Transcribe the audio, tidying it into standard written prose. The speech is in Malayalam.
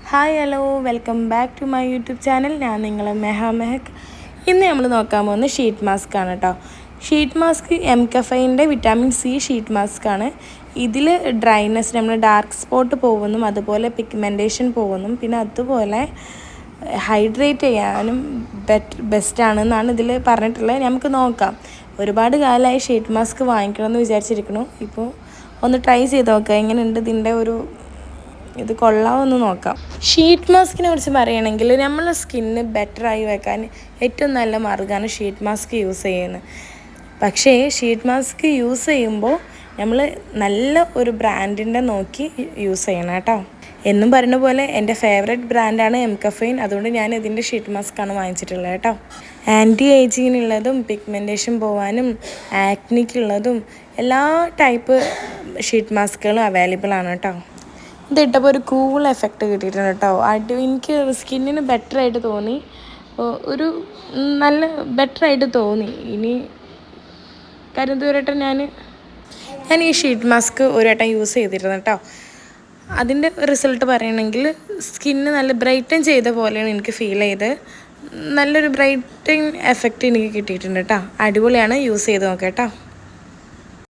Hi hello welcome back to my YouTube channel. ഞാൻ നിങ്ങളെ മെഹക്. ഇന്ന് നമ്മൾ നോക്കാൻ പോകുന്നത് ഷീറ്റ് മാസ്ക് ആണ് കേട്ടോ. ഷീറ്റ് മാസ്ക് എംകഫൈൻ്റെ വിറ്റാമിൻ സി ഷീറ്റ് മാസ്ക് ആണ്. ഇതിൽ ഡ്രൈനെസ്, നമ്മൾ ഡാർക്ക് സ്പോട്ട് പോകുന്നു, അതുപോലെ പിഗ്മെൻറ്റേഷൻ പോകുന്നു, പിന്നെ അതുപോലെ ഹൈഡ്രേറ്റ് ചെയ്യാനും ബെസ്റ്റാണെന്നാണ് ഇതിൽ പറഞ്ഞിട്ടുള്ളത്. നമുക്ക് നോക്കാം. ഒരുപാട് കാലമായി ഷീറ്റ് മാസ്ക് വാങ്ങിക്കണമെന്ന് വിചാരിച്ചിരിക്കുന്നു. ഇപ്പോൾ ഒന്ന് ട്രൈ ചെയ്ത് നോക്കാം എങ്ങനെയുണ്ട് ഇതിൻ്റെ ഇത് കൊള്ളാമെന്ന് നോക്കാം. ഷീറ്റ് മാസ്കിനെ കുറിച്ച് പറയുകയാണെങ്കിൽ നമ്മളെ സ്കിന്ന് ബെറ്ററായി വെക്കാൻ ഏറ്റവും നല്ല മാർഗ്ഗമാണ് ഷീറ്റ് മാസ്ക് യൂസ് ചെയ്യുന്നത്. പക്ഷേ ഷീറ്റ് മാസ്ക് യൂസ് ചെയ്യുമ്പോൾ നമ്മൾ നല്ല ഒരു ബ്രാൻഡിൻ്റെ നോക്കി യൂസ് ചെയ്യണം കേട്ടോ. എന്നും പറയുന്ന പോലെ എൻ്റെ ഫേവറേറ്റ് ബ്രാൻഡാണ് എംകഫൈൻ. അതുകൊണ്ട് ഞാൻ ഇതിൻ്റെ ഷീറ്റ് മാസ്കാണ് വാങ്ങിച്ചിട്ടുള്ളത് കേട്ടോ. ആൻറ്റി ഏജിങ്ങിനുള്ളതും പിഗ്മെൻറ്റേഷൻ പോകാനും ആക്നിക്കുള്ളതും എല്ലാ ടൈപ്പ് ഷീറ്റ് മാസ്കുകളും അവൈലബിൾ ആണ് കേട്ടോ. ഇതിട്ടപ്പോൾ ഒരു കൂൾ എഫക്റ്റ് കിട്ടിയിട്ടുണ്ട് കേട്ടോ. എനിക്ക് സ്കിന്നിന് ബെറ്ററായിട്ട് തോന്നി, ഒരു നല്ല ബെറ്ററായിട്ട് തോന്നി. ഇനി കാര്യം ഇതുവരെയായിട്ട് ഞാൻ ഈ ഷീറ്റ് മാസ്ക് ഒരു വട്ടം യൂസ് ചെയ്തിരുന്നു കേട്ടോ. അതിൻ്റെ റിസൾട്ട് പറയുകയാണെങ്കിൽ സ്കിന്ന് നല്ല ബ്രൈറ്റൻ ചെയ്ത പോലെയാണ് എനിക്ക് ഫീൽ ചെയ്ത്. നല്ലൊരു ബ്രൈറ്റൻ എഫക്റ്റ് എനിക്ക് കിട്ടിയിട്ടുണ്ട് കേട്ടോ. അടിപൊളിയാണ്, യൂസ് ചെയ്ത് നോക്കാം കേട്ടോ.